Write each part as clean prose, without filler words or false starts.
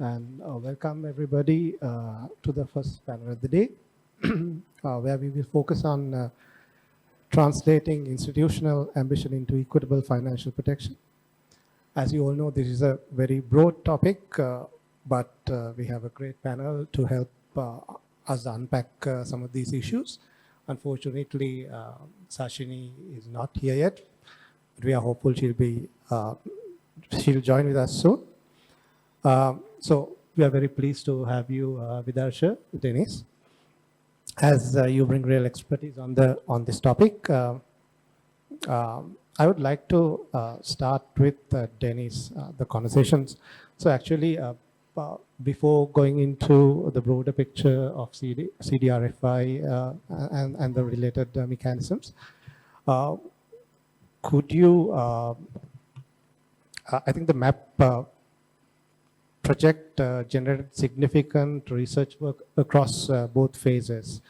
and welcome everybody to the first panel of the day, where we will focus on translating institutional ambition into equitable financial protection. As you all know, this is a very broad topic, but we have a great panel to help us unpack some of these issues. Unfortunately, Sashini is not here yet. But we are hopeful she'll join with us soon. So we are very pleased to have you, Vidarsha, Dennis, as you bring real expertise on this topic. I would like to start with Dennis, the conversations. So actually, before going into the broader picture of CDRFI and the related mechanisms, could you, I think the map project generated significant research work across both phases.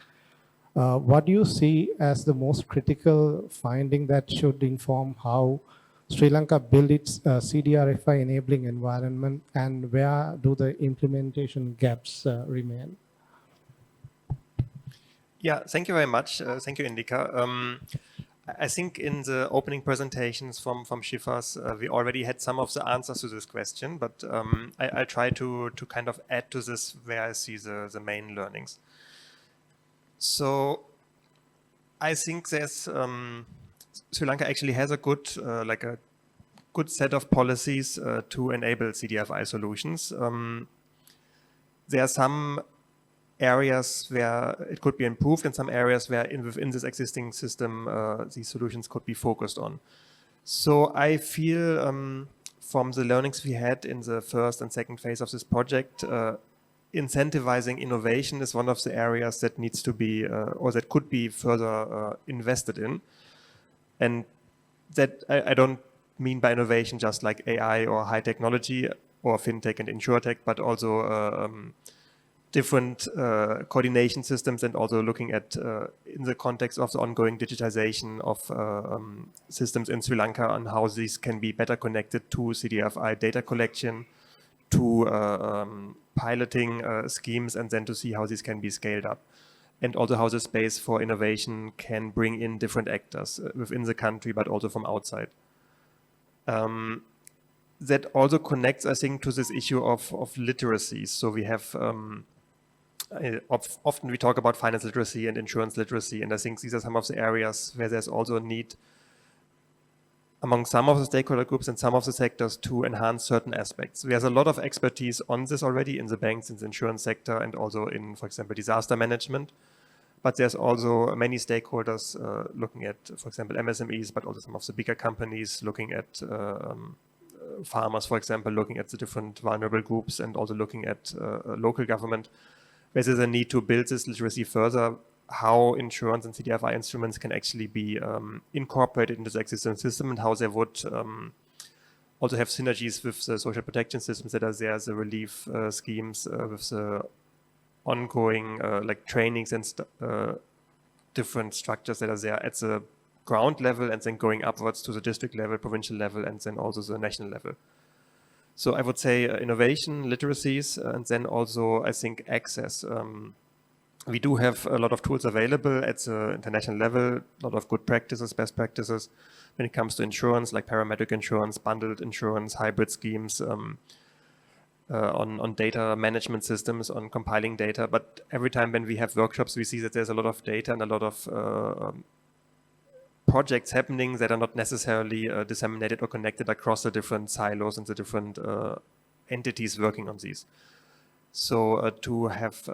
What do you see as the most critical finding that should inform how Sri Lanka build its CDRFI enabling environment, and where do the implementation gaps remain? Yeah, thank you very much. Thank you, Indika. I think in the opening presentations from Shifas, we already had some of the answers to this question, but I try to kind of add to this where I see the main learnings. So I think there's Sri Lanka actually has a good set of policies to enable CDFI solutions. There are some areas where it could be improved and some areas where within this existing system these solutions could be focused on. So I feel from the learnings we had in the first and second phase of this project, incentivizing innovation is one of the areas that needs to be or that could be further invested in. And that I don't mean by innovation just like AI or high technology or fintech and insurtech, but also different coordination systems, and also looking at in the context of the ongoing digitization of systems in Sri Lanka and how these can be better connected to CDFI data collection, to piloting schemes, and then to see how this can be scaled up. And also how the space for innovation can bring in different actors within the country, but also from outside. That also connects, I think, to this issue of literacy. So we have often we talk about finance literacy and insurance literacy, and I think these are some of the areas where there's also a need among some of the stakeholder groups and some of the sectors to enhance certain aspects. There's a lot of expertise on this already in the banks, in the insurance sector, and also in, for example, disaster management. But there's also many stakeholders looking at, for example, MSMEs, but also some of the bigger companies looking at farmers, for example, looking at the different vulnerable groups, and also looking at local government. Where there's a need to build this literacy further, how insurance and CDFI instruments can actually be incorporated into the existing system, and how they would also have synergies with the social protection systems that are there, the relief schemes, with the ongoing like trainings and different structures that are there at the ground level, and then going upwards to the district level, provincial level, and then also the national level. So I would say innovation, literacies, and then also I think access. We do have a lot of tools available at the international level, a lot of good practices, best practices when it comes to insurance, like parametric insurance, bundled insurance, hybrid schemes, on data management systems, on compiling data. But every time when we have workshops, we see that there's a lot of data and a lot of projects happening that are not necessarily disseminated or connected across the different silos and the different entities working on these. So to have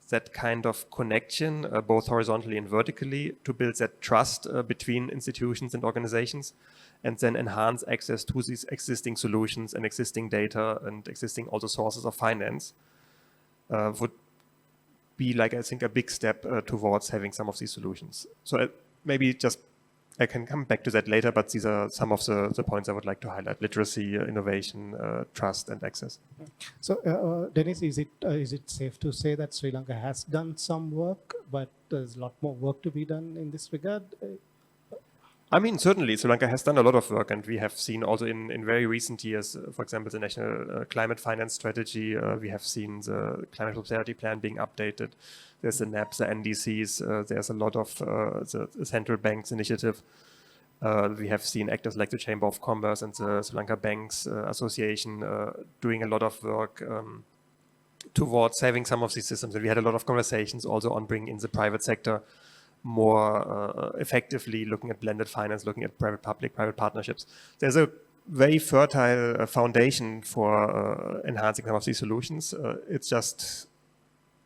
that kind of connection, both horizontally and vertically, to build that trust between institutions and organizations, and then enhance access to these existing solutions and existing data and existing also sources of finance, would be, like, I think, a big step towards having some of these solutions. So maybe just I can come back to that later, but these are some of the points I would like to highlight: literacy, innovation, trust, and access. So, Dennis, is it safe to say that Sri Lanka has done some work, but there's a lot more work to be done in this regard? I mean, certainly, Sri Lanka has done a lot of work, and we have seen also in very recent years, for example, the National Climate Finance Strategy, we have seen the Climate Prosperity Plan being updated. There's the NAPs, the NDCs, there's a lot of the central banks initiative. We have seen actors like the Chamber of Commerce and the Sri Lanka Banks Association doing a lot of work towards saving some of these systems. And we had a lot of conversations also on bringing in the private sector more effectively, looking at blended finance, looking at private-public, private partnerships. There's a very fertile foundation for enhancing some of these solutions.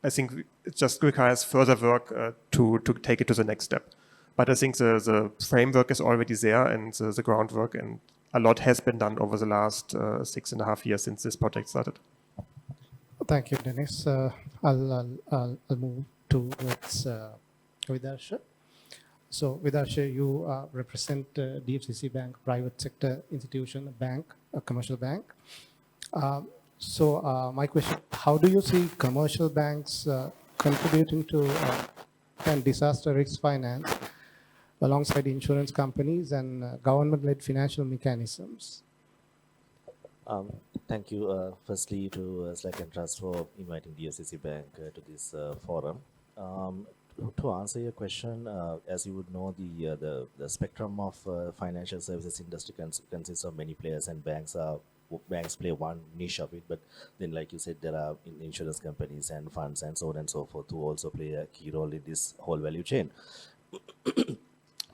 I think it just requires further work to take it to the next step. But I think the framework is already there, and the groundwork, and a lot has been done over the last 6.5 years since this project started. Thank you, Dennis. I'll move towards Vidarsha. So, Vidarsha, you represent DFCC Bank, private sector institution, a bank, a commercial bank. My question, how do you see commercial banks contributing to and disaster risk finance alongside insurance companies and government-led financial mechanisms? Thank you, firstly, to Slack and Trust for inviting DFCC Bank to this forum. To answer your question, as you would know, the spectrum of financial services industry consists of many players, and banks play one niche of it. But then, like you said, there are insurance companies and funds and so on and so forth who also play a key role in this whole value chain.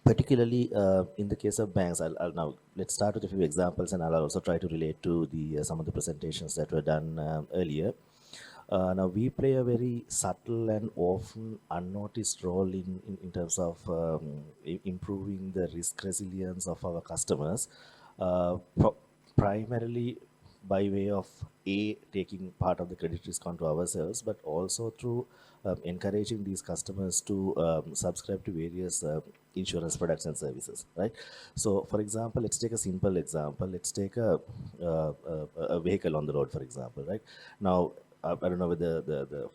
Particularly in the case of banks, I'll now let's start with a few examples, and I'll also try to relate to the some of the presentations that were done earlier. Now we play a very subtle and often unnoticed role in terms of improving the risk resilience of our customers, primarily by way of taking part of the credit risk onto ourselves, but also through encouraging these customers to subscribe to various insurance products and services, right? So, for example, let's take a simple example. Let's take a vehicle on the road, for example, right? Now, I don't know whether the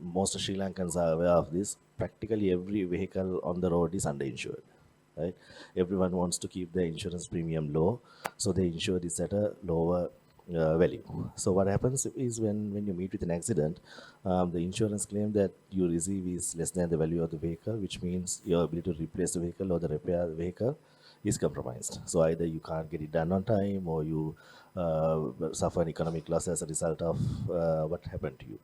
most Sri Lankans are aware of this. Practically every vehicle on the road is underinsured, right? Everyone wants to keep their insurance premium low, so they insure this at a lower value. So what happens is when you meet with an accident, the insurance claim that you receive is less than the value of the vehicle, which means your ability to replace the vehicle or the repair the vehicle is compromised. So either you can't get it done on time, or you suffer an economic loss as a result of what happened to you.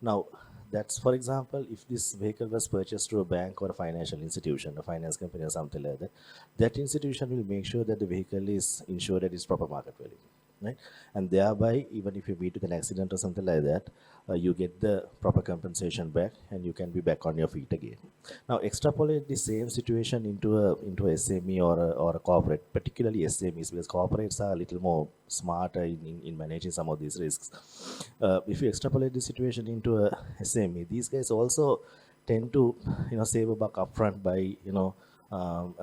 Now, that's, for example, if this vehicle was purchased through a bank or a financial institution, a finance company or something like that, that institution will make sure that the vehicle is insured at its proper market value, right? And thereby, even if you meet with an accident or something like that, you get the proper compensation back, and you can be back on your feet again. Now, extrapolate the same situation into a SME or a corporate, particularly SMEs, because corporates are a little more smarter in managing some of these risks. If you extrapolate the situation into a SME, these guys also tend to save a buck upfront by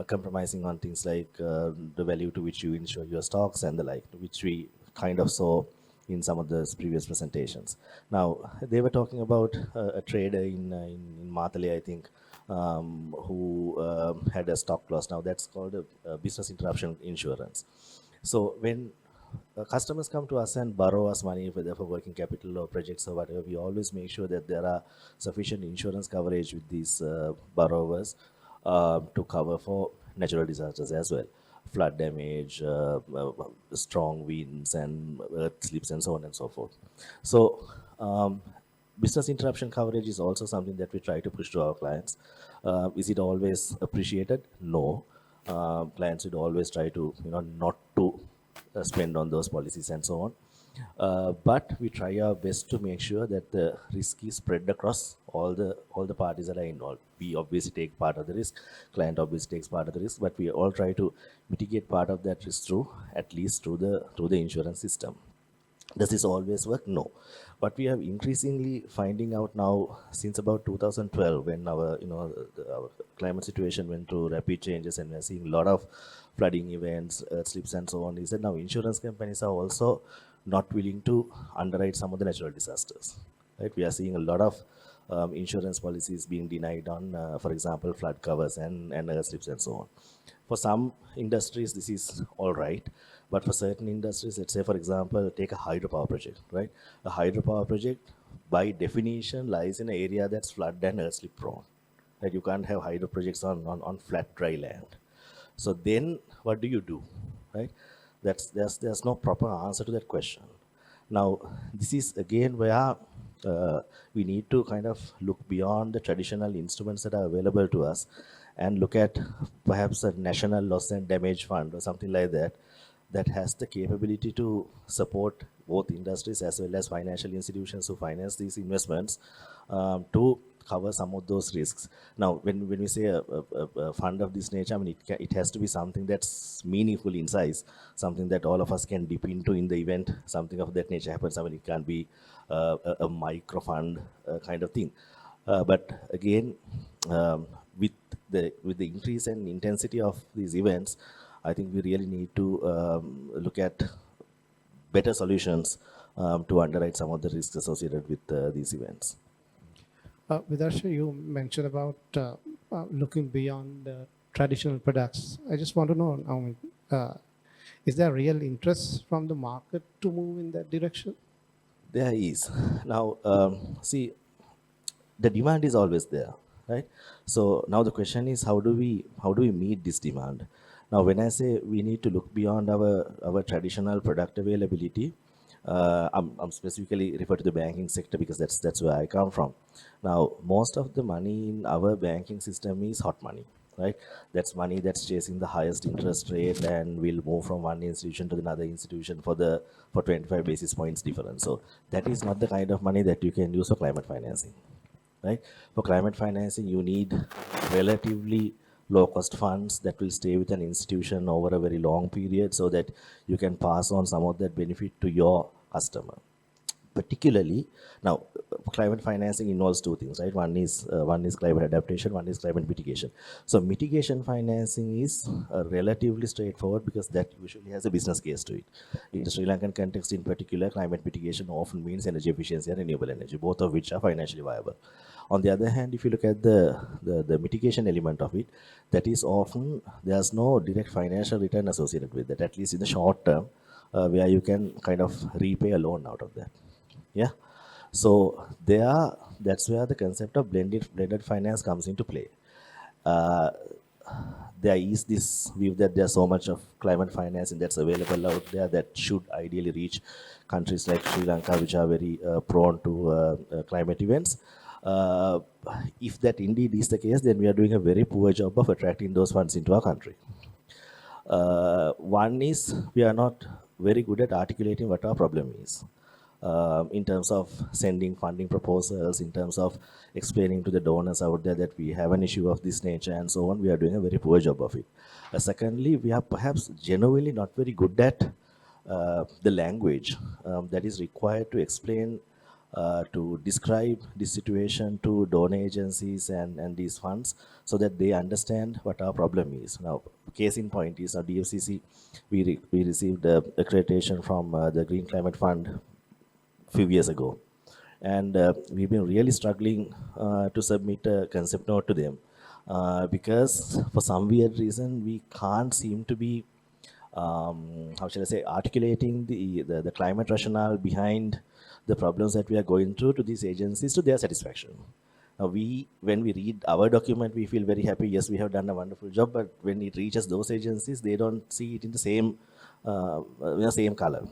compromising on things like the value to which you insure your stocks and the like, which we kind of saw in some of the previous presentations. Now, they were talking about a trader in Matale, I think, who had a stock loss. Now, that's called a business interruption insurance. So when customers come to us and borrow us money, whether for working capital or projects or whatever, we always make sure that there are sufficient insurance coverage with these borrowers to cover for natural disasters as well. Flood damage, strong winds and earth slips and so on and so forth. So business interruption coverage is also something that we try to push to our clients. Is it always appreciated? No. Clients would always try to not to spend on those policies and so on. But we try our best to make sure that the risk is spread across all the parties that are involved. We obviously take part of the risk, client obviously takes part of the risk, but we all try to mitigate part of that risk at least through the insurance system. Does this always work? No. But we are increasingly finding out now, since about 2012, when our climate situation went through rapid changes, and we are seeing a lot of flooding events, earth slips and so on, is that now insurance companies are also not willing to underwrite some of the natural disasters. Right? We are seeing a lot of insurance policies being denied on, for example, flood covers and earthslips and so on. For some industries, this is all right, but for certain industries, let's say, for example, take a hydropower project, right? A hydropower project, by definition, lies in an area that's flood and earthslip prone. Right? You can't have hydro projects on flat, dry land. So then, what do you do, right? There's no proper answer to that question. Now, this is again where we need to kind of look beyond the traditional instruments that are available to us and look at perhaps a national loss and damage fund or something like that that has the capability to support both industries as well as financial institutions who finance these investments to cover some of those risks. Now, when we say a fund of this nature, I mean, it has to be something that's meaningful in size, something that all of us can dip into in the event something of that nature happens. I mean, it can't be a micro fund kind of thing. But again, with the increase and intensity of these events, I think we really need to look at better solutions to underwrite some of the risks associated with these events. Vidarsha, you mentioned about looking beyond traditional products. I just want to know, is there real interest from the market to move in that direction? There is. Now, see, the demand is always there, right? So now the question is, how do we meet this demand? Now, when I say we need to look beyond our traditional product availability, I'm specifically refer to the banking sector because that's where I come from. Now, most of the money in our banking system is hot money, right? That's money that's chasing the highest interest rate and will move from one institution to another institution for 25 basis points difference. So that is not the kind of money that you can use for climate financing, right? For climate financing, you need relatively low-cost funds that will stay with an institution over a very long period so that you can pass on some of that benefit to your customer. Particularly, now, climate financing involves two things, right? One is climate adaptation, one is climate mitigation. So mitigation financing is relatively straightforward because that usually has a business case to it. In the Sri Lankan context in particular, climate mitigation often means energy efficiency and renewable energy, both of which are financially viable. On the other hand, if you look at the mitigation element of it, that is often, there's no direct financial return associated with that, at least in the short term, where you can kind of repay a loan out of that. Yeah. So that's where the concept of blended finance comes into play. There is this view that there's so much of climate financing that's available out there that should ideally reach countries like Sri Lanka, which are very prone to climate events. If that indeed is the case, then we are doing a very poor job of attracting those funds into our country. One is we are not very good at articulating what our problem is. In terms of sending funding proposals, in terms of explaining to the donors out there that we have an issue of this nature and so on, we are doing a very poor job of it. Secondly, we are perhaps genuinely not very good at the language that is required to explain, to describe this situation to donor agencies and these funds so that they understand what our problem is. Now, case in point is our DFCC, we received accreditation from the Green Climate Fund few years ago, and we've been really struggling to submit a concept note to them because for some weird reason we can't seem to be how shall I say, articulating the climate rationale behind the problems that we are going through to these agencies to their satisfaction. Now, when we read our document, we feel very happy, yes, we have done a wonderful job, but when it reaches those agencies, they don't see it in the same color.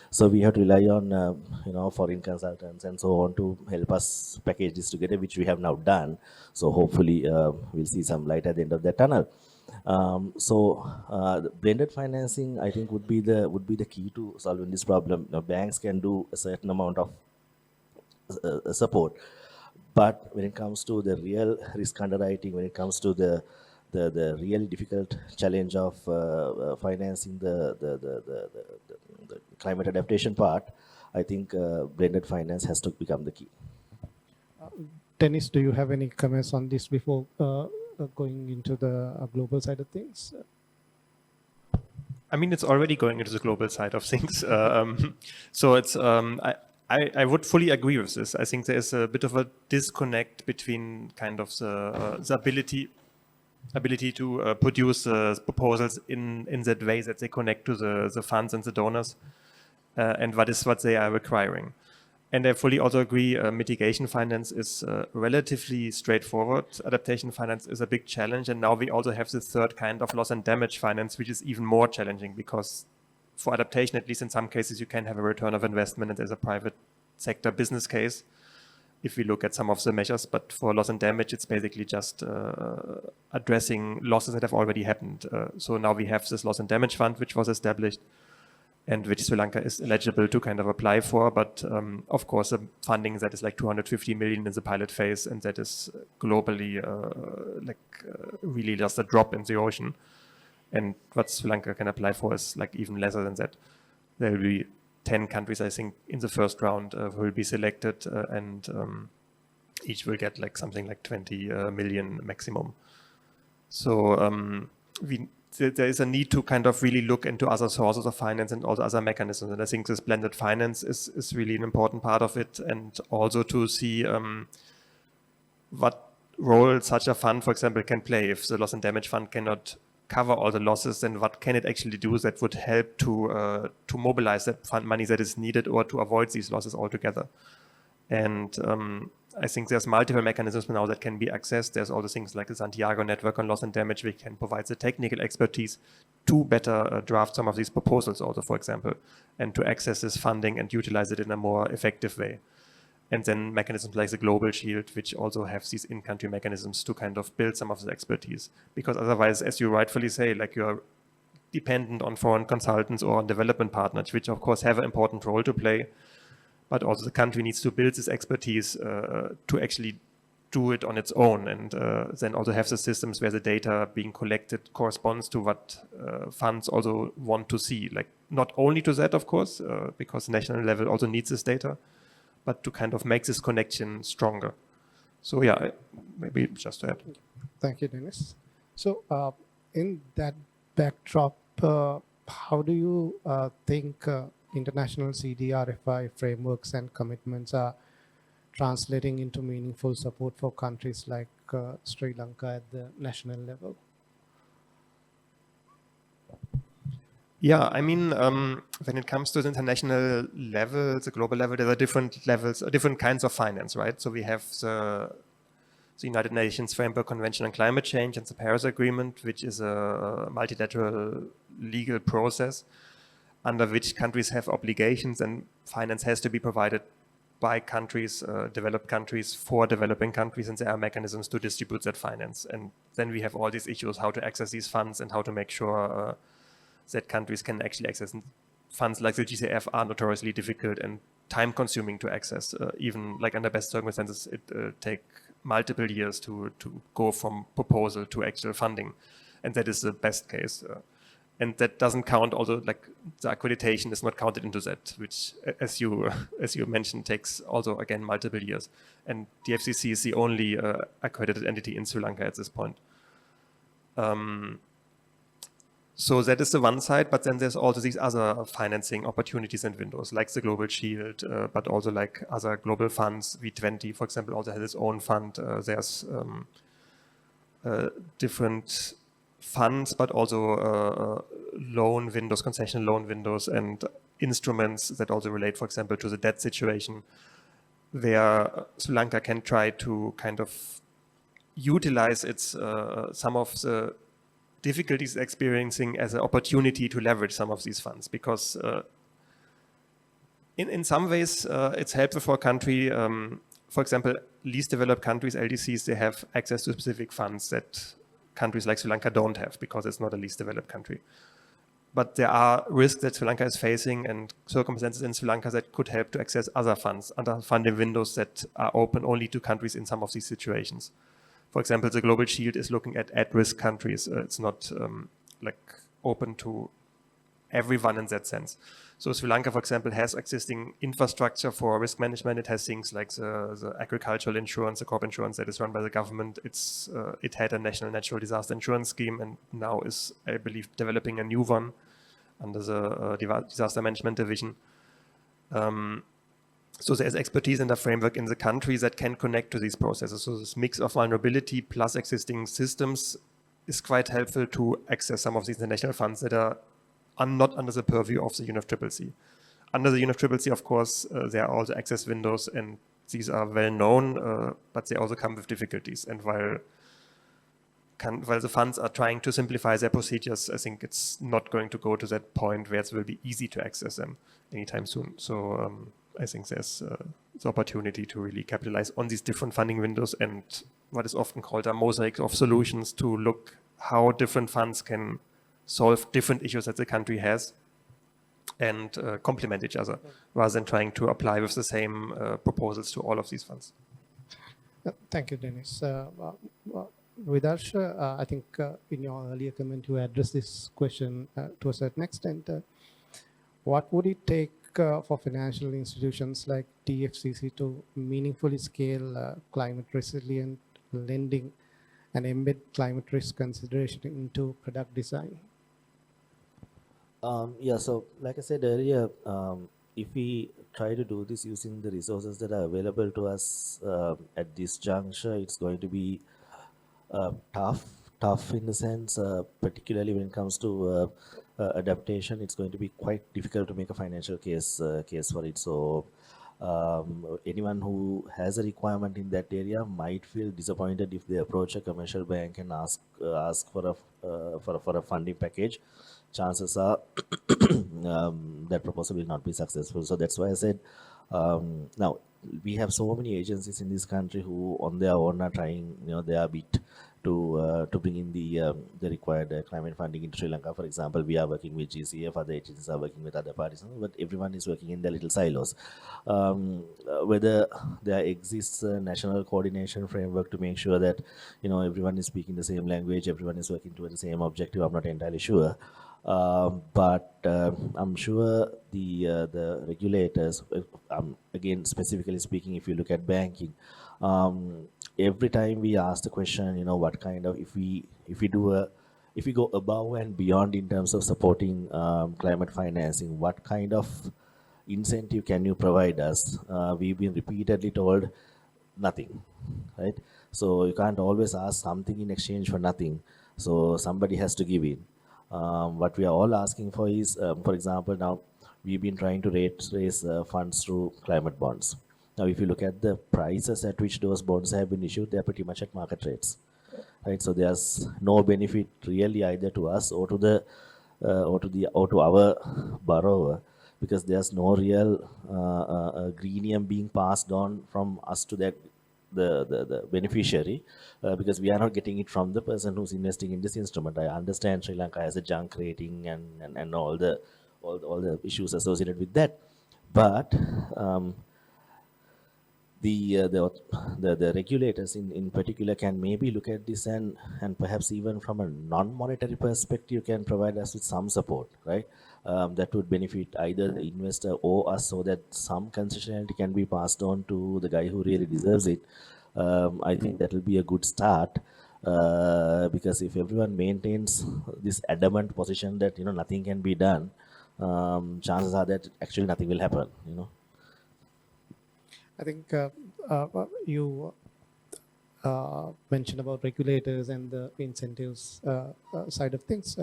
So we have to rely on foreign consultants and so on to help us package this together, which we have now done. So hopefully we'll see some light at the end of that tunnel. The blended financing, I think, would be the key to solving this problem. Now, banks can do a certain amount of support, but when it comes to the real risk underwriting, when it comes to the real difficult challenge of financing the climate adaptation part, I think blended finance has to become the key. Dennis, do you have any comments on this before going into the global side of things? I mean, it's already going into the global side of things. So it's I would fully agree with this. I think there is a bit of a disconnect between kind of the ability to produce proposals in that way that they connect to the funds and the donors, and what they are requiring. And I fully also agree, mitigation finance is relatively straightforward. Adaptation finance is a big challenge. And now we also have the third kind of loss and damage finance, which is even more challenging because for adaptation, at least in some cases, you can have a return of investment and there's a private sector business case if we look at some of the measures. But for loss and damage, it's basically just addressing losses that have already happened. So now we have this loss and damage fund, which was established, and which Sri Lanka is eligible to kind of apply for. But of course, the funding that is like 250 million in the pilot phase, and that is globally really just a drop in the ocean. And what Sri Lanka can apply for is like even lesser than that. There will be 10 countries, I think, in the first round will be selected, and each will get like something like 20 million maximum. So there is a need to kind of really look into other sources of finance and also other mechanisms. And I think this blended finance is really an important part of it. And also to see what role such a fund, for example, can play. If the loss and damage fund cannot cover all the losses, then what can it actually do that would help to mobilize that fund money that is needed or to avoid these losses altogether? And I think there's multiple mechanisms now that can be accessed. There's all the things like the Santiago network on loss and damage, which can provide the technical expertise to better draft some of these proposals also, for example, and to access this funding and utilize it in a more effective way. And then mechanisms like the Global Shield, which also have these in-country mechanisms to kind of build some of the expertise. Because otherwise, as you rightfully say, like you're dependent on foreign consultants or on development partners, which of course have an important role to play. But also the country needs to build this expertise to actually do it on its own, and then also have the systems where the data being collected corresponds to what funds also want to see. Like not only to that, of course, because the national level also needs this data, but to kind of make this connection stronger. So yeah, maybe just to add. Thank you, Dennis. So in that backdrop, how do you think international CDRFI frameworks and commitments are translating into meaningful support for countries like Sri Lanka at the national level? Yeah, I mean, when it comes to the international level, the global level, there are different levels, different kinds of finance, right? So we have the United Nations Framework Convention on Climate Change and the Paris Agreement, which is a multilateral legal process under which countries have obligations, and finance has to be provided by countries, developed countries, for developing countries, and there are mechanisms to distribute that finance. And then we have all these issues, how to access these funds and how to make sure that countries can actually access. And funds like the GCF are notoriously difficult and time-consuming to access. Even like under best circumstances, it take multiple years to go from proposal to actual funding, and that is the best case. And that doesn't count. Also, like the accreditation is not counted into that, which, as you mentioned, takes also again multiple years. And the FCC is the only accredited entity in Sri Lanka at this point. So that is the one side, but then there's also these other financing opportunities and windows, like the Global Shield, but also like other global funds. V20, for example, also has its own fund. There's different funds, but also loan windows, concession loan windows, and instruments that also relate, for example, to the debt situation, where Sri Lanka can try to kind of utilize its some of the difficulties experiencing as an opportunity to leverage some of these funds, because in some ways it's helpful for a country. For example, least developed countries, LDCs, they have access to specific funds that countries like Sri Lanka don't have, because it's not a least developed country. But there are risks that Sri Lanka is facing and circumstances in Sri Lanka that could help to access other funds, other funding windows that are open only to countries in some of these situations. For example, the Global Shield is looking at risk countries. It's not like open to everyone in that sense. So Sri Lanka, for example, has existing infrastructure for risk management. It has things like the agricultural insurance, the crop insurance that is run by the government. It had a national natural disaster insurance scheme, and now is, I believe, developing a new one under the disaster management division. So there's expertise in the framework in the countries that can connect to these processes. So this mix of vulnerability plus existing systems is quite helpful to access some of these international funds that are not under the purview of the UNFCCC. Under the UNFCCC, of course, there are also access windows, and these are well known, but they also come with difficulties. And while the funds are trying to simplify their procedures, I think it's not going to go to that point where it will be easy to access them anytime soon. So I think there's the opportunity to really capitalize on these different funding windows and what is often called a mosaic of solutions to look how different funds can solve different issues that the country has and complement each other rather than trying to apply with the same proposals to all of these funds. Thank you, Dennis. Vidarsh, I think in your earlier comment, you addressed this question to a certain extent. What would it take for financial institutions like TFCC to meaningfully scale climate resilient lending and embed climate risk consideration into product design? Yeah, so like I said earlier, if we try to do this using the resources that are available to us at this juncture, it's going to be tough in the sense, particularly when it comes to adaptation. It's going to be quite difficult to make a financial case for it. So anyone who has a requirement in that area might feel disappointed if they approach a commercial bank and ask for a funding package. Chances are that proposal will not be successful. So that's why I said now we have so many agencies in this country who on their own are trying their bit to bring in the required climate funding in Sri Lanka. For example, we are working with GCF, other agencies are working with other parties, but everyone is working in their little silos. Whether there exists a national coordination framework to make sure that everyone is speaking the same language, everyone is working toward the same objective, I'm not entirely sure. But I'm sure the regulators, again specifically speaking, if you look at banking, every time we ask the question, what kind of, if we go above and beyond in terms of supporting climate financing, what kind of incentive can you provide us? We've been repeatedly told nothing, right? So you can't always ask something in exchange for nothing. So somebody has to give in. What we are all asking for is, for example, now we've been trying to raise funds through climate bonds. Now, if you look at the prices at which those bonds have been issued, they're pretty much at market rates, right? So there's no benefit really either to us or to our borrower, because there's no real greenium being passed on from us to the beneficiary, because we are not getting it from the person who's investing in this instrument. I understand Sri Lanka has a junk rating and all the issues associated with that, but the regulators in particular can maybe look at this and perhaps even from a non-monetary perspective can provide us with some support, right? That would benefit either the investor or us, so that some concessionality can be passed on to the guy who really deserves it. I think that will be a good start, because if everyone maintains this adamant position that nothing can be done, chances are that actually nothing will happen. I think you mentioned about regulators and the incentives side of things.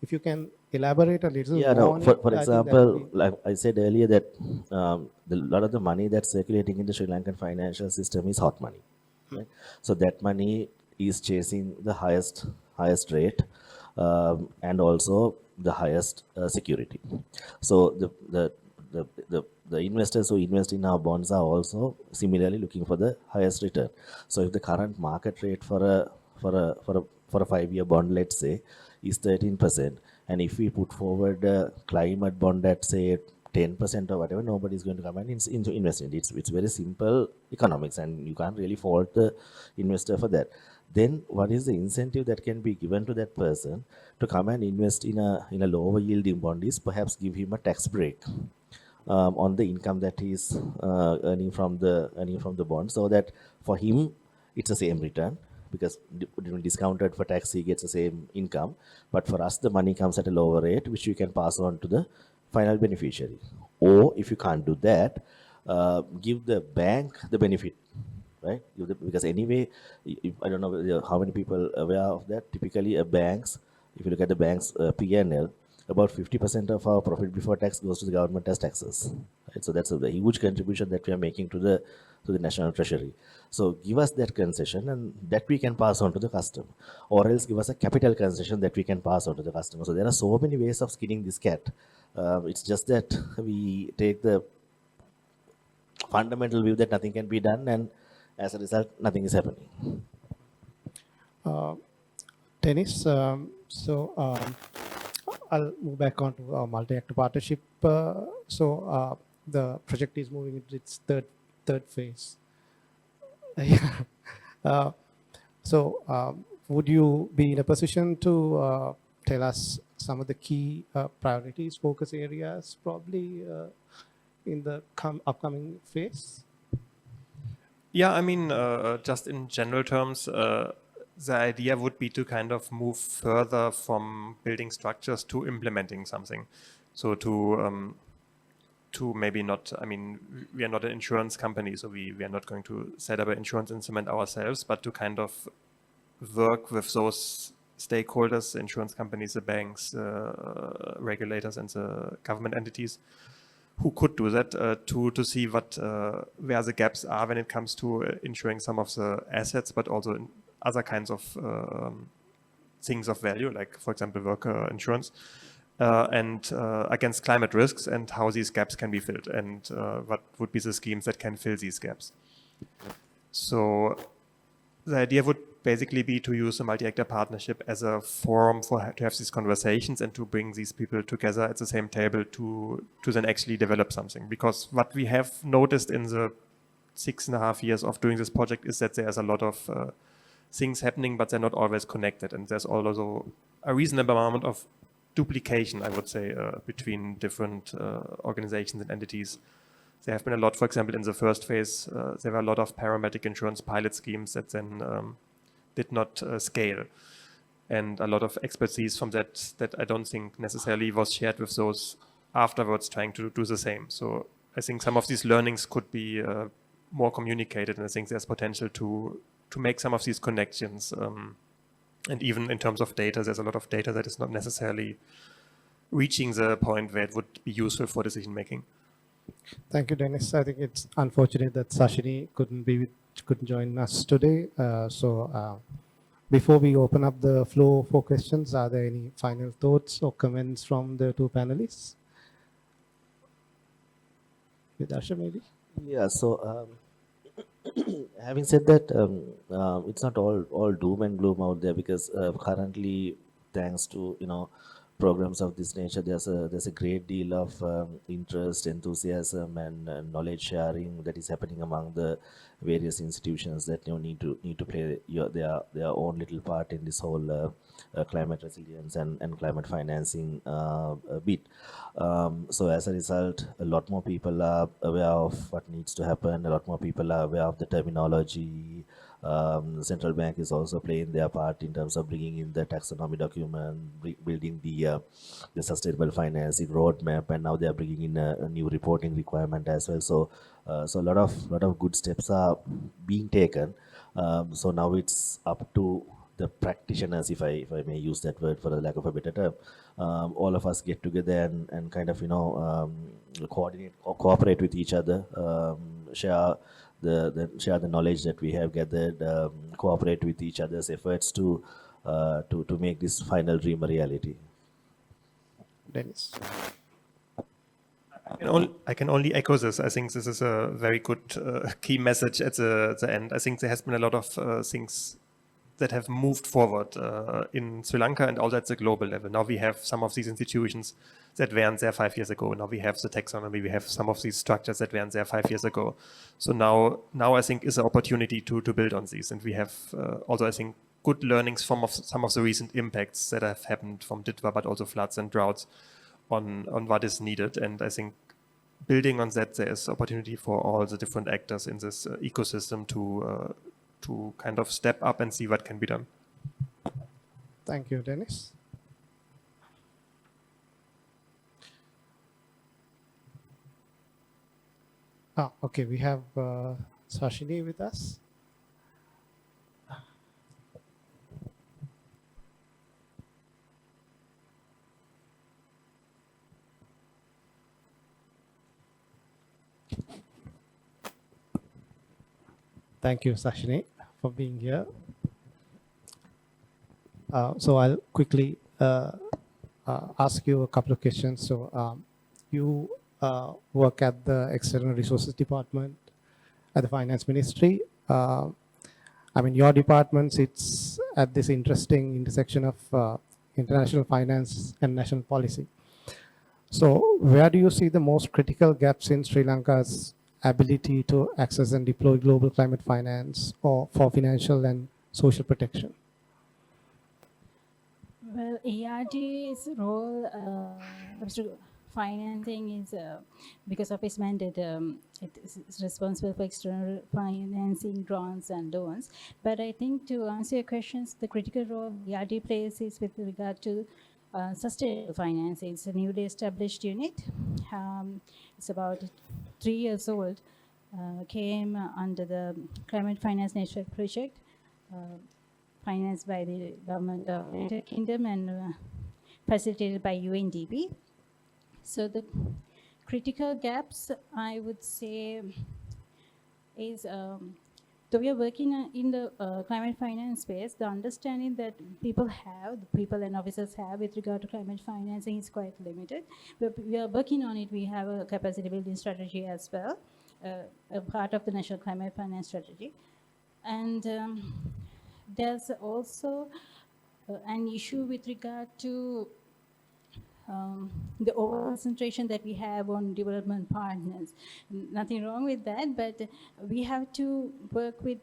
If you can elaborate a little more. No, on for it, I think example, like I said earlier, that a lot of the money that's circulating in the Sri Lankan financial system is hot money, right? So that money is chasing the highest rate and also the highest security. So the investors who invest in our bonds are also similarly looking for the highest return. So if the current market rate for a 5-year bond, let's say, is 13%, and if we put forward a climate bond at say 10% or whatever, nobody is going to come and invest in it. It's very simple economics, and you can't really fault the investor for that. Then what is the incentive that can be given to that person to come and invest in a lower yielding bond? Is perhaps give him a tax break on the income that he's earning from the bond, so that for him it's the same return, because discounted for tax he gets the same income, but for us the money comes at a lower rate, which you can pass on to the final beneficiary. Or if you can't do that, give the bank the benefit, right? Because anyway, I don't know how many people are aware of that. Typically, a bank's, if you look at the bank's P&L, about 50% of our profit before tax goes to the government as taxes. Right? So that's a huge contribution that we are making to the national treasury. So give us that concession, and that we can pass on to the customer, or else give us a capital concession that we can pass on to the customer. So there are so many ways of skinning this cat. It's just that we take the fundamental view that nothing can be done, and as a result, nothing is happening. Dennis, I'll move back on to our multi-actor partnership. The project is moving into its third phase. Yeah. Would you be in a position to tell us some of the key priorities, focus areas, probably in the upcoming phase? Yeah, I mean, just in general terms, the idea would be to kind of move further from building structures to implementing something. So to maybe not, I mean, we are not an insurance company, so we are not going to set up an insurance instrument ourselves, but to kind of work with those stakeholders, insurance companies, the banks, regulators, and the government entities who could do that, to see what where the gaps are when it comes to insuring some of the assets, but also in other kinds of things of value, like, for example, worker insurance, and against climate risks, and how these gaps can be filled, and what would be the schemes that can fill these gaps. So the idea would basically be to use a multi-actor partnership as a forum to have these conversations and to bring these people together at the same table to then actually develop something. Because what we have noticed in the 6.5 years of doing this project is that there's a lot of things happening, but they're not always connected. And there's also a reasonable amount of duplication, I would say, between different organizations and entities. There have been a lot, for example, in the first phase, there were a lot of parametric insurance pilot schemes that then did not scale. And a lot of expertise from that I don't think necessarily was shared with those afterwards trying to do the same. So I think some of these learnings could be more communicated, and I think there's potential to make some of these connections. And even in terms of data, there's a lot of data that is not necessarily reaching the point where it would be useful for decision making. Thank you, Dennis. I think it's unfortunate that Sashini couldn't join us today. Before we open up the floor for questions, are there any final thoughts or comments from the two panelists? Vidarsha, maybe? Yeah, so having said that, it's not all doom and gloom out there, because currently, thanks to programs of this nature, there's a great deal of interest, enthusiasm, and knowledge sharing that is happening among the various institutions that need to play their own little part in this whole climate resilience and climate financing bit. So as a result, a lot more people are aware of what needs to happen. A lot more people are aware of the terminology. The central bank is also playing their part in terms of bringing in the taxonomy document, building the sustainable financing roadmap, and now they are bringing in a new reporting requirement as well. So a lot of good steps are being taken. So now it's up to the practitioners, if I may use that word for the lack of a better term. All of us get together and kind of coordinate or cooperate with each other, share the knowledge that we have gathered, cooperate with each other's efforts to make this final dream a reality. Dennis. I can only echo this. I think this is a very good key message at the end. I think there has been a lot of things that have moved forward in Sri Lanka and also at the global level. Now we have some of these institutions that weren't there 5 years ago. Now we have the taxonomy, we have some of these structures that weren't there 5 years ago. So now I think is an opportunity to build on these. And we have also, I think, good learnings from some of the recent impacts that have happened from Ditwa, but also floods and droughts on what is needed. And I think building on that, there is opportunity for all the different actors in this ecosystem to kind of step up and see what can be done. Thank you, Dennis. Okay, we have Sashini with us. Thank you, Sashini, for being here. So I'll quickly ask you a couple of questions. So you work at the External Resources Department at the Finance Ministry. I mean, your department sits at this interesting intersection of international finance and national policy. So where do you see the most critical gaps in Sri Lanka's ability to access and deploy global climate finance or for financial and social protection? Well, ERD's role financing is because of its mandate. It is responsible for external financing, grants, and loans. But I think to answer your questions, the critical role ERD plays is with regard to sustainable financing. It's a newly established unit. It's about 3 years old. Came under the Climate Finance Network project. Financed by the government of the United Kingdom and facilitated by UNDP. So the critical gaps, I would say, is though we are working in the climate finance space, the understanding that people and officers have with regard to climate financing is quite limited. We are working on it. We have a capacity building strategy as well, a part of the National Climate Finance Strategy. And there's also an issue with regard to the over concentration that we have on development partners. Nothing wrong with that, but we have to work with,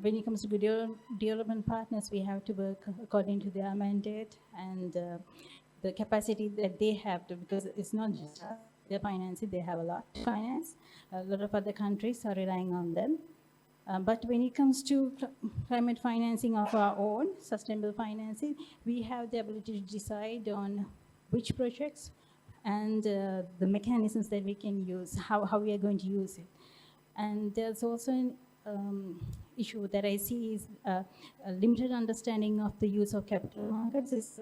when it comes to development partners, we have to work according to their mandate and the capacity that they have to, because it's not just us, they're financing, they have a lot to finance. A lot of other countries are relying on them. But when it comes to climate financing of our own, sustainable financing, we have the ability to decide on which projects and the mechanisms that we can use, how we are going to use it. And there's also an issue that I see is a limited understanding of the use of capital markets is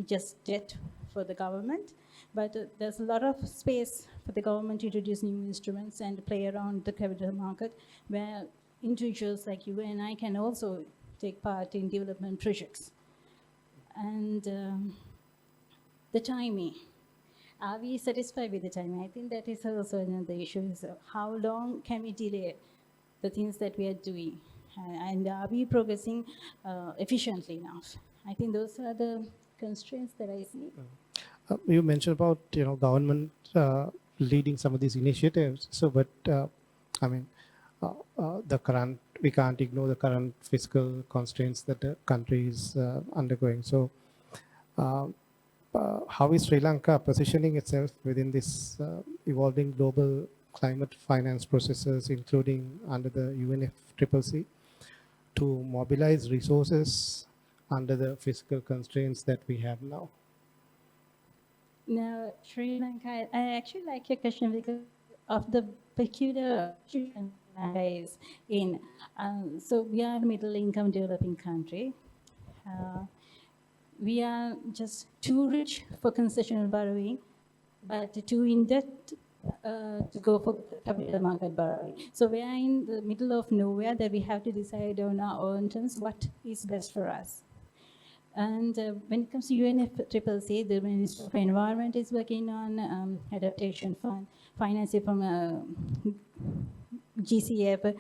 just debt for the government. But there's a lot of space for the government to introduce new instruments and play around the capital market where individuals like you and I can also take part in development projects. And the timing. Are we satisfied with the timing? I think that is also another issue. Is how long can we delay the things that we are doing? And are we progressing efficiently enough? I think those are the constraints that I see. You mentioned about government leading some of these initiatives. So, but I mean, we can't ignore the current fiscal constraints that the country is undergoing. So, how is Sri Lanka positioning itself within this evolving global climate finance processes, including under the UNFCCC, to mobilize resources under the fiscal constraints that we have now? Now, Sri Lanka, I actually like your question because of the peculiar situation is in. So we are a middle-income developing country. We are just too rich for concessional borrowing, but too in debt to go for capital market borrowing. So we are in the middle of nowhere that we have to decide on our own terms what is best for us. And when it comes to UNFCCC, the Ministry of Environment is working on adaptation fund, financing from GCF,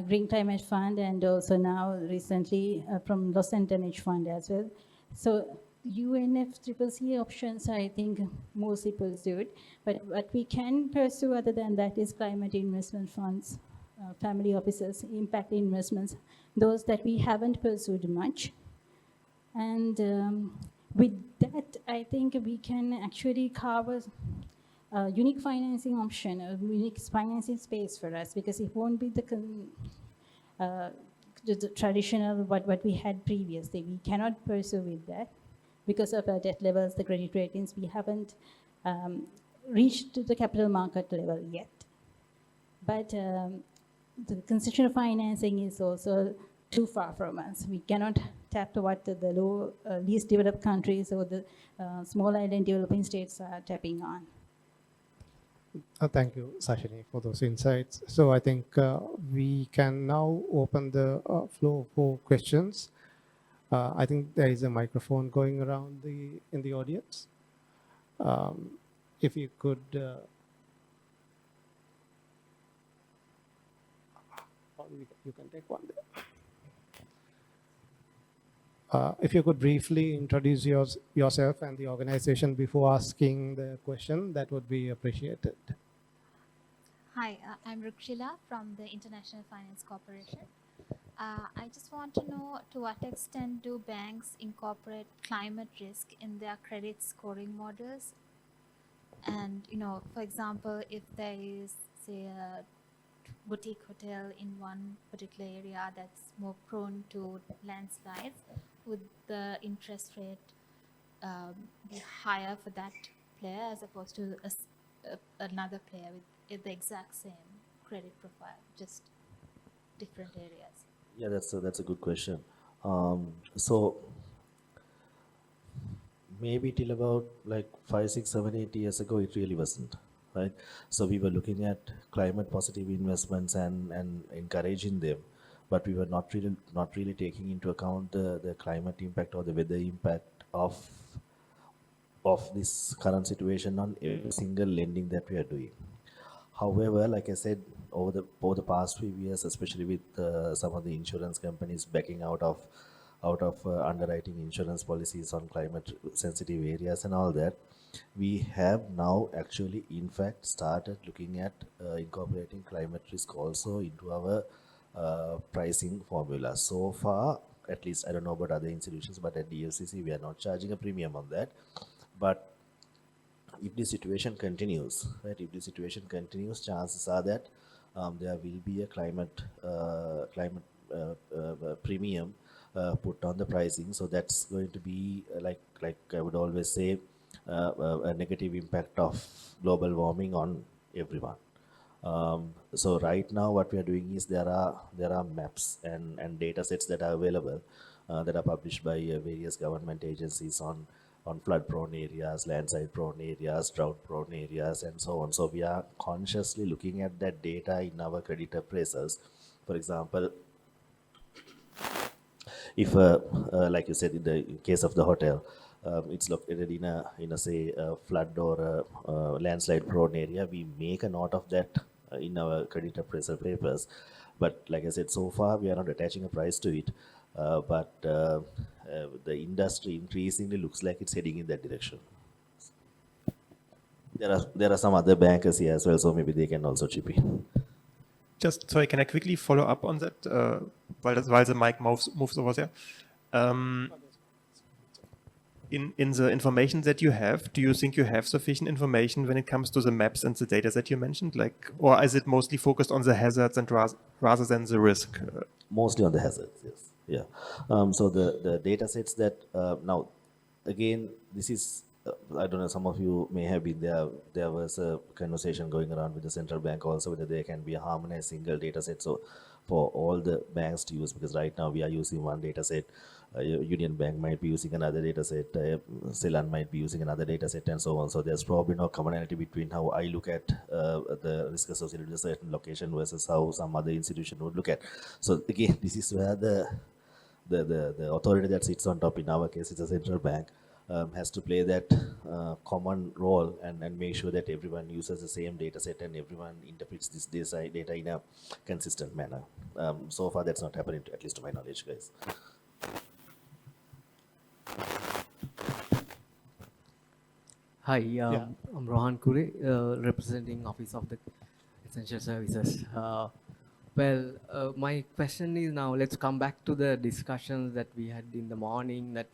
Green Climate Fund, and also now recently from Los Angeles Fund as well. So UNFCCC options are, I think, mostly pursued, but what we can pursue other than that is climate investment funds, family offices, impact investments, those that we haven't pursued much. And with that, I think we can actually cover a unique financing option, a unique financing space for us, because it won't be the traditional what we had previously. We cannot pursue with that because of our debt levels, the credit ratings. We haven't reached the capital market level yet. But the concessional financing is also too far from us. We cannot tap to what the least developed countries or the small island developing states are tapping on. Thank you, Sashini, for those insights. So I think we can now open the floor for questions. I think there is a microphone going around in the audience. If you could, you can take one there. If you could briefly introduce yourself and the organization before asking the question, that would be appreciated. Hi, I'm Rukshila from the International Finance Corporation. I just want to know, to what extent do banks incorporate climate risk in their credit scoring models? And, for example, if there is, say, a boutique hotel in one particular area that's more prone to landslides, would the interest rate be higher for that player as opposed to another player with the exact same credit profile, just different areas? Yeah, that's a good question. So maybe till about like 5, 6, 7, 8 years ago, it really wasn't, right? So we were looking at climate positive investments and encouraging them, but we were not really taking into account the climate impact or the weather impact of this current situation on every single lending that we are doing. However, like I said, over the past few years, especially with some of the insurance companies backing out of underwriting insurance policies on climate sensitive areas and all that, we have now actually in fact started looking at incorporating climate risk also into our pricing formula. So far, at least I don't know about other institutions, but at DFCC we are not charging a premium on that. But if the situation continues, right? If the situation continues, chances are that there will be a climate premium put on the pricing. So that's going to be like I would always say a negative impact of global warming on everyone. So right now, what we are doing is there are maps and data sets that are available that are published by various government agencies on flood prone areas, landslide prone areas, drought prone areas, and so on. So we are consciously looking at that data in our credit appraisals. For example, if like you said, in the case of the hotel, it's located in a say a flood or a landslide prone area, we make a note of that in our credit appraisal papers. But like I said, so far we are not attaching a price to it, but the industry increasingly looks like it's heading in that direction. There are some other bankers here as well, so maybe they can also chip in. Just sorry, can I quickly follow up on that while the mic moves over there? In the information that you have, do you think you have sufficient information when it comes to the maps and the data that you mentioned? Like, or is it mostly focused on the hazards and rather than the risk? Mostly on the hazards, yes. Yeah. So the data sets that now, again, this is I don't know. Some of you may have been there. There was a conversation going around with the central bank also whether there can be a harmonized single data set. So for all the banks to use, because right now we are using one data set. Union Bank might be using another data set, Ceylon might be using another data set, and so on. So there's probably no commonality between how I look at the risk associated with a certain location versus how some other institution would look at. So again, this is where the authority that sits on top, in our case it's a central bank, has to play that common role and make sure that everyone uses the same data set and everyone interprets this data in a consistent manner. So far that's not happening, at least to my knowledge, guys. Hi, I'm Rohan Kure, representing Office of the Essential Services. My question is now, let's come back to the discussions that we had in the morning. That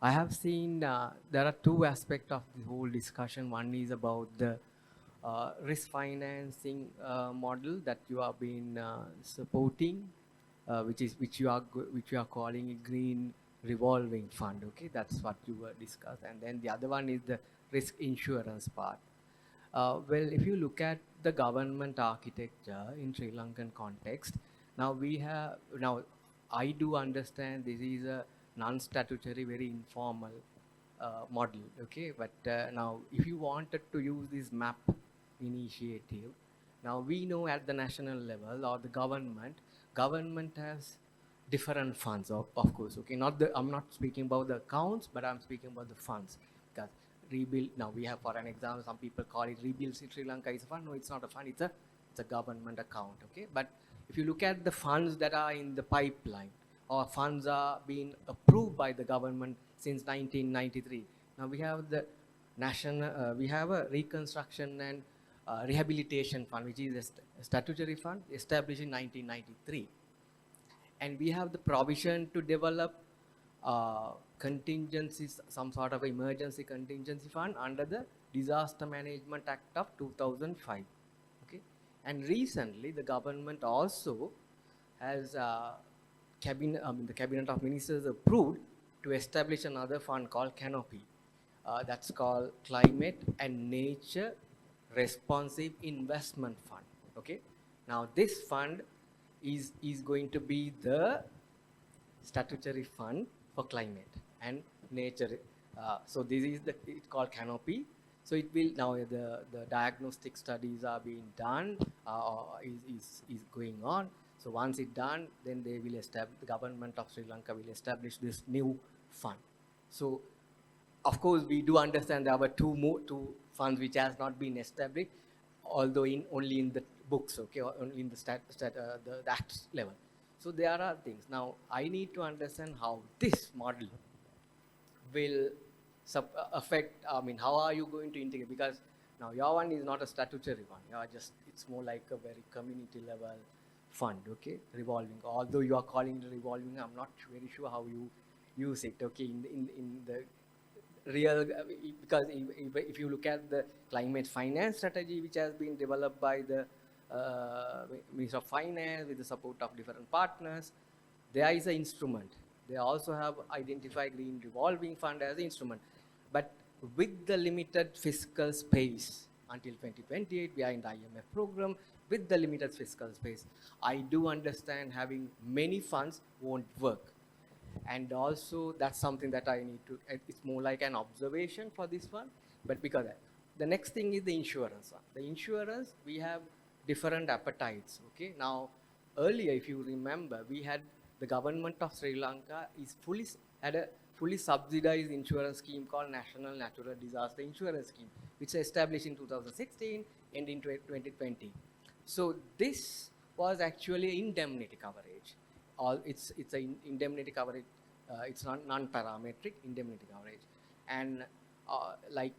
I have seen there are two aspects of the whole discussion. One is about the risk financing model that you have been supporting, which you are calling a green revolving fund. Okay, that's what you were discussed. And then the other one is the risk insurance part. Well, if you look at the government architecture in Sri Lankan context, now I do understand this is a non-statutory, very informal model, okay? But now, if you wanted to use this MAP initiative, now we know at the national level or the government has different funds, of course, okay? I'm not speaking about the accounts, but I'm speaking about the funds. Because rebuild, now we have, for an example, some people call it Rebuild Sri Lanka is a fund. No, it's not a fund, it's a government account, okay? But if you look at the funds that are in the pipeline, or funds are being approved by the government since 1993. Now we have the we have a reconstruction and rehabilitation fund, which is a statutory fund established in 1993. And we have the provision to develop contingencies, some sort of emergency contingency fund under the Disaster Management Act of 2005. Okay, and recently the government also has the Cabinet of Ministers approved to establish another fund called Canopy. That's called Climate and Nature Responsive Investment Fund. Okay, now this fund is going to be the statutory fund for climate and nature. So this is it's called Canopy. So it will now the diagnostic studies are being done, is going on. So once it's done, then they will establish, the government of Sri Lanka will establish this new fund. So of course we do understand there were two funds which has not been established, although only in the books, okay, or only in the act level. So there are things. Now I need to understand how this model will affect, how are you going to integrate? Because now your one is not a statutory one. It's more like a very community level fund, okay, revolving. Although you are calling it revolving, I'm not very sure how you use it, okay, in the real, because if you look at the climate finance strategy, which has been developed by the Minister of Finance with the support of different partners, there is an instrument. They also have identified green revolving fund as an instrument. But with the limited fiscal space until 2028, we are in the IMF program, with the limited fiscal space, I do understand having many funds won't work. And also that's something that I need to, it's more like an observation for this one, but because the next thing is the insurance one. The insurance, we have different appetites, okay? Now, earlier, if you remember, we had the government of Sri Lanka had a fully subsidized insurance scheme called National Natural Disaster Insurance Scheme, which was established in 2016 and in 2020. So this was actually indemnity coverage. It's an indemnity coverage. It's not non-parametric indemnity coverage, and like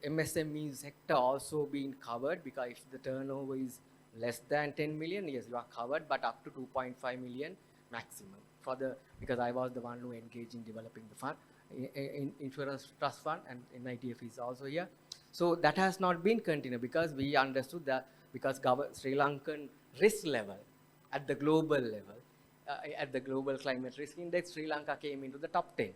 MSME sector also being covered, because if the turnover is less than 10 million, yes, you are covered, but up to 2.5 million maximum because I was the one who engaged in developing the fund, in insurance trust fund, and NITF is also here. So that has not been continued because we understood that because Sri Lankan risk level at the global level, at the global climate risk index, Sri Lanka came into the top 10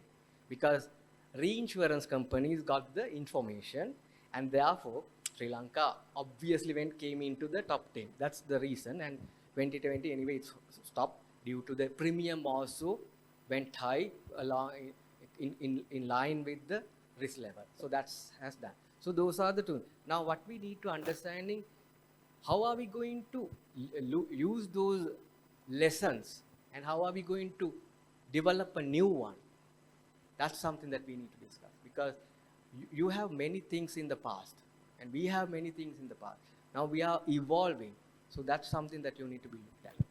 because reinsurance companies got the information, and therefore Sri Lanka obviously came into the top 10. That's the reason. And 2020 anyway it's stopped due to the premium also went high along in line with the risk level. So that's has done. So those are the two. Now what we need to understanding, how are we going to use those lessons, and how are we going to develop a new one? That's something that we need to discuss, because you have many things in the past and we have many things in the past. Now we are evolving. So that's something that you need to be looked at.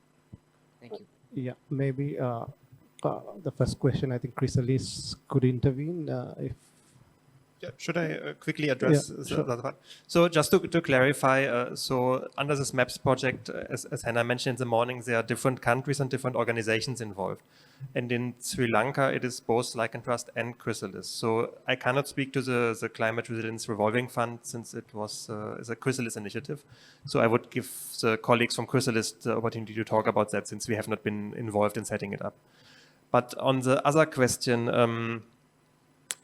Thank you. Yeah, maybe the first question, I think Chrysalis could intervene if. Yeah, should I quickly address sure. the other part? So just to clarify, so under this MAPS project, as Hannah mentioned in the morning, there are different countries and different organizations involved. And in Sri Lanka, it is both Lichen Trust and Chrysalis. So I cannot speak to the Climate Resilience Revolving Fund since it was is a Chrysalis initiative. So I would give the colleagues from Chrysalis the opportunity to talk about that since we have not been involved in setting it up. But on the other question,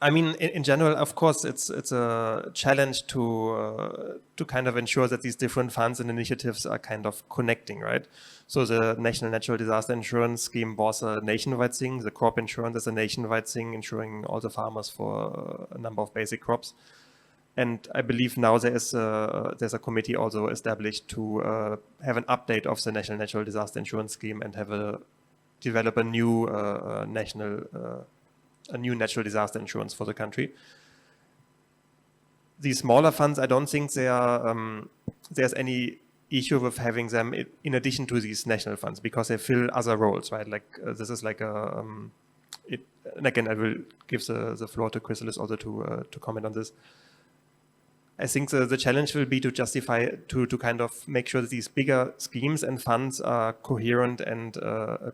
I mean, in general, of course, it's a challenge to kind of ensure that these different funds and initiatives are kind of connecting, right? So the National Natural Disaster Insurance Scheme was a nationwide thing. The crop insurance is a nationwide thing, insuring all the farmers for a number of basic crops. And I believe now there's a committee also established to have an update of the National Natural Disaster Insurance Scheme and develop a new new natural disaster insurance for the country. These smaller funds, I don't think there's any issue with having them in addition to these national funds, because they fill other roles, right? Like this is like a, and again, I will give the floor to Chrysalis also to comment on this. I think the challenge will be to justify, to kind of make sure that these bigger schemes and funds are coherent and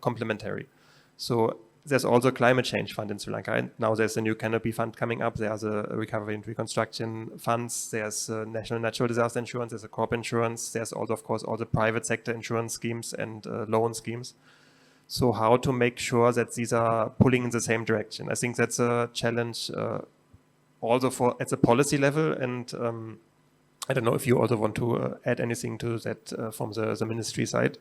complementary. So there's also a climate change fund in Sri Lanka. And now there's a new canopy fund coming up. There's a recovery and reconstruction funds. There's a national natural disaster insurance. There's a crop insurance. There's also, of course, all the private sector insurance schemes and loan schemes. So how to make sure that these are pulling in the same direction? I think that's a challenge also at the policy level. And I don't know if you also want to add anything to that from the ministry side.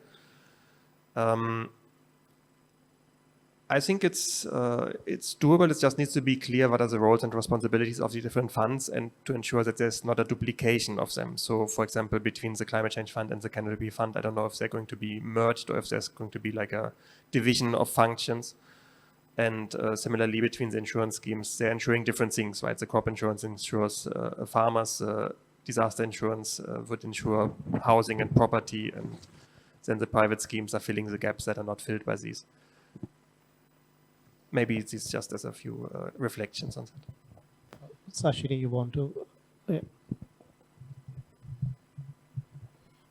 I think it's doable. It just needs to be clear what are the roles and responsibilities of the different funds, and to ensure that there's not a duplication of them. So, for example, between the climate change fund and the canopy fund, I don't know if they're going to be merged or if there's going to be like a division of functions. And similarly, between the insurance schemes, they're insuring different things, right? The crop insurance insures farmers, disaster insurance would insure housing and property, and then the private schemes are filling the gaps that are not filled by these. Maybe it's just as a few reflections on that. Sashini, you want to?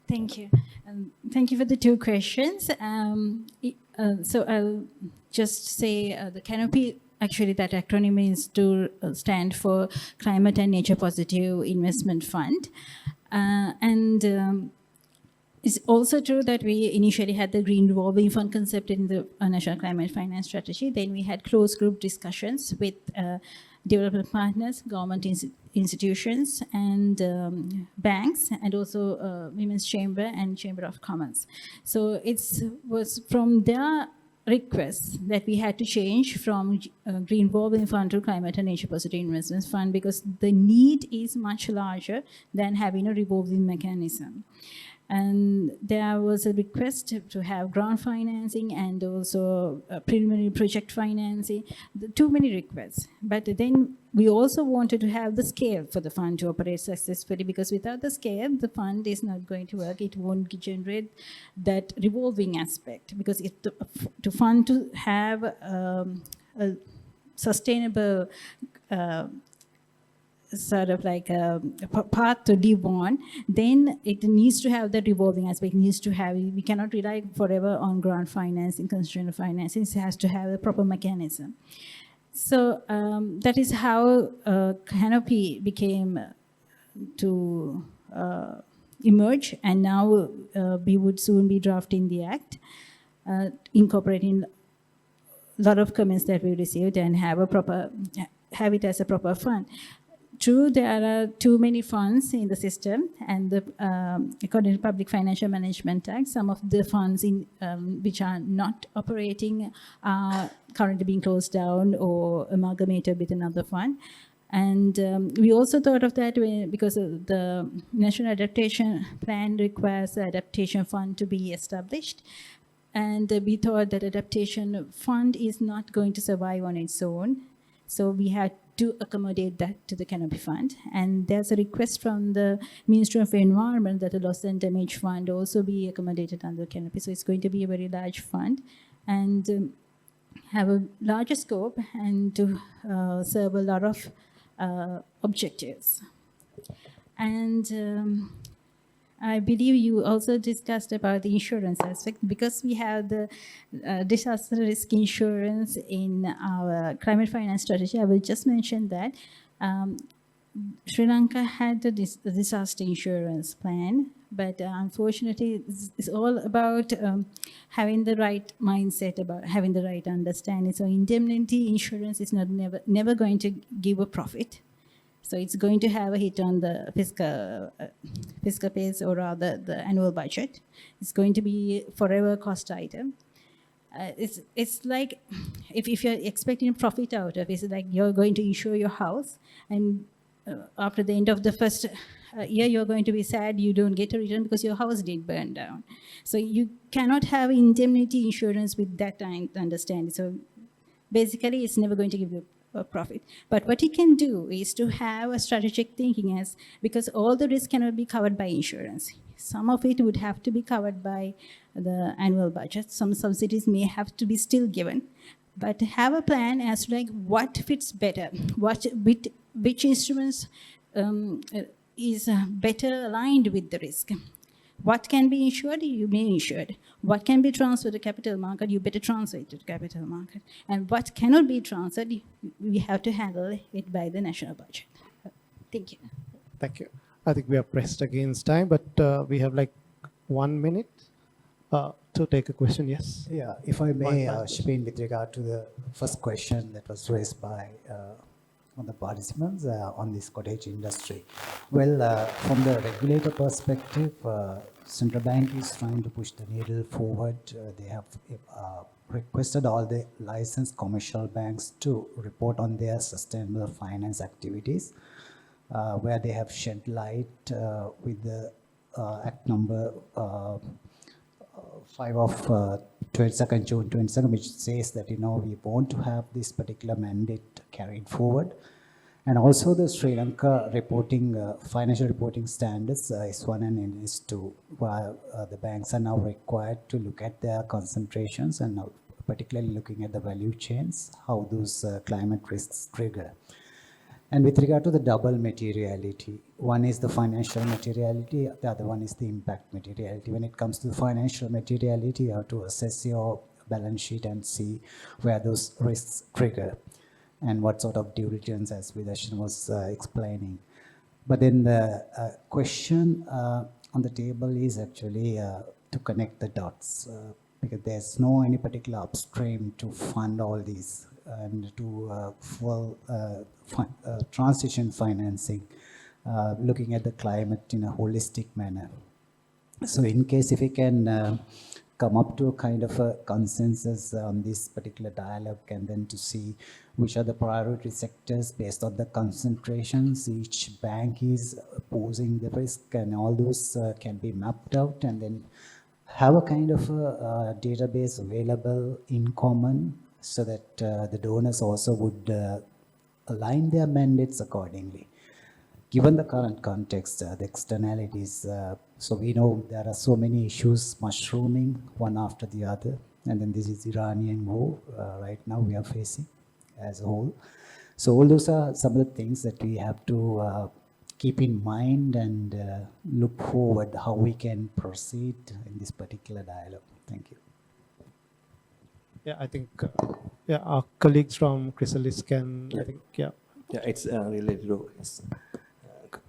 Thank you. Thank you for the two questions. So I'll just say the canopy, actually that acronym is to stand for Climate and Nature Positive Investment Fund. It's also true that we initially had the Green Revolving Fund concept in the National Climate Finance Strategy. Then we had closed group discussions with development partners, government institutions, and banks, and also Women's Chamber and Chamber of Commerce. So it was from their requests that we had to change from Green Revolving Fund to Climate and Nature Positive Investments Fund, because the need is much larger than having a revolving mechanism. And there was a request to have grant financing and also preliminary project financing, too many requests. But then we also wanted to have the scale for the fund to operate successfully, because without the scale, the fund is not going to work. It won't generate that revolving aspect, because to fund to have a sustainable sort of like a path to live on, then it needs to have that revolving aspect. It needs to have, we cannot rely forever on grant financing, constitutional financing. It has to have a proper mechanism. So that is how Canopy became to emerge, and now we would soon be drafting the act, incorporating a lot of comments that we received and have it as a proper fund. True, there are too many funds in the system, and according to Public Financial Management Act, some of the funds which are not operating are currently being closed down or amalgamated with another fund. And we also thought of that because the National Adaptation Plan requires the adaptation fund to be established. And we thought that adaptation fund is not going to survive on its own. So we had to accommodate that to the Canopy Fund. And there's a request from the Ministry of Environment that the Loss and Damage Fund also be accommodated under Canopy. So it's going to be a very large fund and have a larger scope and to serve a lot of objectives. And I believe you also discussed about the insurance aspect, because we have the disaster risk insurance in our climate finance strategy. I will just mention that Sri Lanka had the disaster insurance plan, But unfortunately, it's all about having the right mindset, about having the right understanding. So indemnity insurance is never going to give a profit. So it's going to have a hit on the fiscal pace, or rather the annual budget. It's going to be forever cost item. It's like if you're expecting a profit out of it, it's like you're going to insure your house, and after the end of the first year, you're going to be sad you don't get a return because your house did burn down. So you cannot have indemnity insurance with that understanding. So basically, it's never going to give you a profit. But what you can do is to have a strategic thinking, as because all the risk cannot be covered by insurance. Some of it would have to be covered by the annual budget. Some subsidies may have to be still given. But have a plan as to like what fits better, which instruments is better aligned with the risk. What can be insured, you may insure. What can be transferred to capital market, you better transfer it to capital market. And what cannot be transferred, we have to handle it by the national budget. Thank you. Thank you. I think we are pressed against time, but we have like 1 minute to take a question. Yes. Yeah, if I may, Shipin, with regard to the first question that was raised by on the participants on this cottage industry. Well, from the regulator perspective, central bank is trying to push the needle forward. They have requested all the licensed commercial banks to report on their sustainable finance activities, where they have shed light with the Act number 5 of 22nd June 22nd, which says that, you know, we want to have this particular mandate carried forward. And also the Sri Lanka reporting, financial reporting standards, S1 and S2, where the banks are now required to look at their concentrations and now particularly looking at the value chains, how those climate risks trigger. And with regard to the double materiality, one is the financial materiality, the other one is the impact materiality. When it comes to the financial materiality, you have to assess your balance sheet and see where those risks trigger and what sort of due diligence, as Vidarshan was explaining. But then the question on the table is actually to connect the dots, because there's no any particular upstream to fund all these and to full transition financing, looking at the climate in a holistic manner. So in case if we can come up to a kind of a consensus on this particular dialogue, and then to see which are the priority sectors based on the concentrations each bank is posing the risk, and all those can be mapped out, and then have a kind of a database available in common, so that the donors also would align their mandates accordingly. Given the current context, the externalities, so we know there are so many issues mushrooming one after the other, and then this is Iranian war right now we are facing as a whole. So all those are some of the things that we have to keep in mind and look forward how we can proceed in this particular dialogue. Thank you. Yeah, I think our colleagues from Chrysalis can, I think, Yeah, it's related to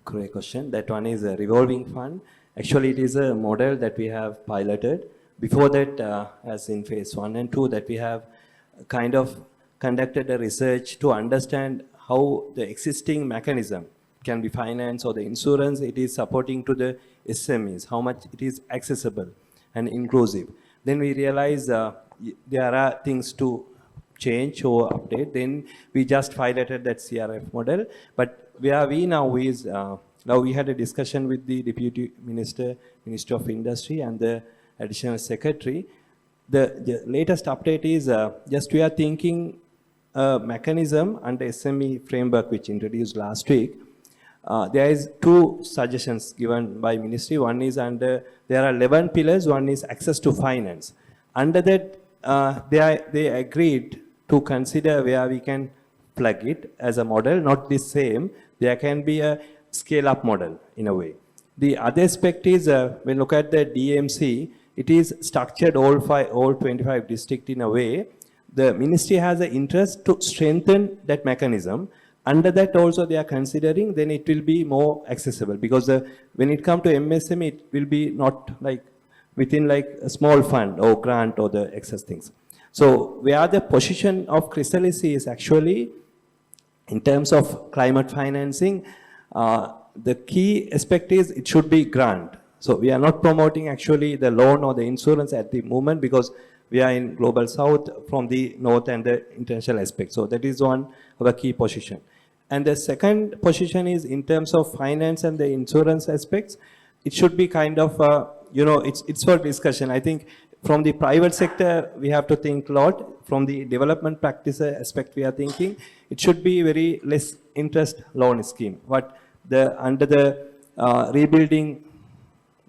correct question. That one is a revolving fund. Actually, it is a model that we have piloted. Before that, as in phase 1 and 2, that we have kind of conducted a research to understand how the existing mechanism can be finance or the insurance it is supporting to the SMEs, how much it is accessible and inclusive. Then we realize there are things to change or update. Then we just piloted that CRF model. But where we now is, now we had a discussion with the Deputy Minister, Minister of Industry, and the Additional Secretary. The latest update is just we are thinking a mechanism under SME framework which introduced last week. There is 2 suggestions given by Ministry. One is under, there are 11 pillars, one is access to finance. Under that, they agreed to consider where we can plug it as a model, not the same. There can be a scale-up model in a way. The other aspect is when you look at the DMC, it is structured all 25 districts in a way. The ministry has an interest to strengthen that mechanism. Under that also they are considering, then it will be more accessible, because when it comes to MSME, it will be not like within like a small fund or grant or the excess things. So where the position of Chrysalis is actually in terms of climate financing, the key aspect is it should be grant. So we are not promoting actually the loan or the insurance at the moment, because we are in global south from the north and the international aspect. So that is one of the key position. And the second position is in terms of finance and the insurance aspects, it should be kind of, it's for discussion. I think from the private sector, we have to think a lot. From the development practice aspect, we are thinking it should be very less interest loan scheme. But under the rebuilding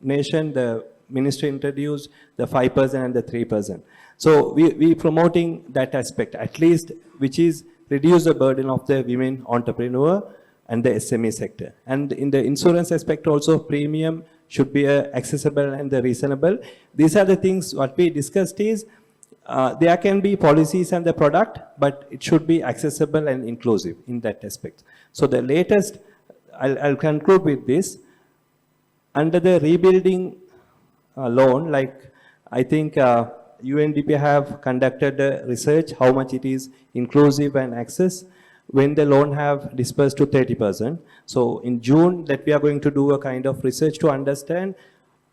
nation, the ministry introduced the 5% and the 3%. So we promoting that aspect, at least, which is reduce the burden of the women entrepreneur and the SME sector. And in the insurance aspect also, premium should be accessible and reasonable. These are the things what we discussed is, there can be policies and the product, but it should be accessible and inclusive in that aspect. So the latest, I'll conclude with this. Under the rebuilding loan, like I think UNDP have conducted research how much it is inclusive and access when the loan have dispersed to 30%. So in June that we are going to do a kind of research to understand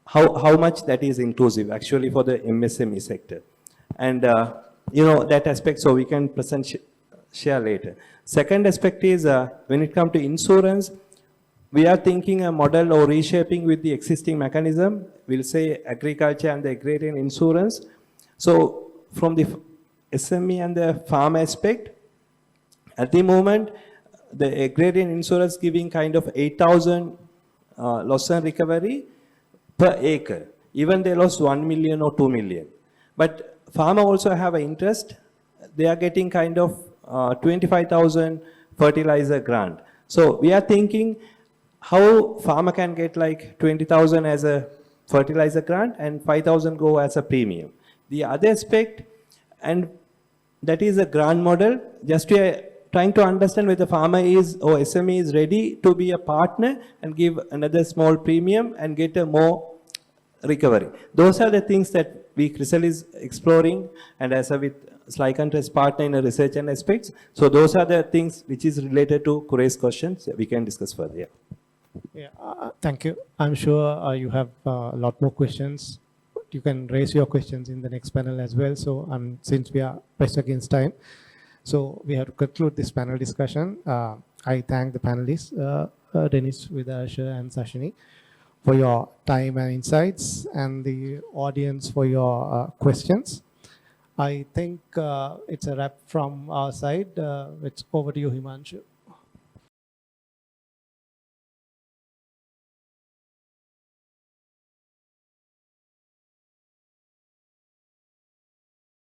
how much that is inclusive actually for the MSME sector. And that aspect, so we can share later. Second aspect is when it comes to insurance, we are thinking a model or reshaping with the existing mechanism. We'll say agriculture and the agrarian insurance. So from the SME and the farm aspect, at the moment, the agrarian insurance giving kind of 8,000 loss and recovery per acre. Even they lost 1 million or 2 million. But farmer also have an interest. They are getting kind of 25,000 fertilizer grant. So we are thinking how farmer can get like 20,000 as a fertilizer grant and 5,000 go as a premium. The other aspect, and that is a grant model, just trying to understand whether farmer is or SME is ready to be a partner and give another small premium and get a more recovery. Those are the things that we Chrysalis is exploring, and as with Sri Lanka as partner in a research and aspects. So those are the things which is related to Kurei's questions. We can discuss further. Yeah. Yeah, thank you. I'm sure you have a lot more questions. You can raise your questions in the next panel as well. So since we are pressed against time, so we have to conclude this panel discussion. I thank the panelists, Dennis, Vidarsha, and Sashini, for your time and insights, and the audience for your questions. I think it's a wrap from our side. It's over to you, Himanshu.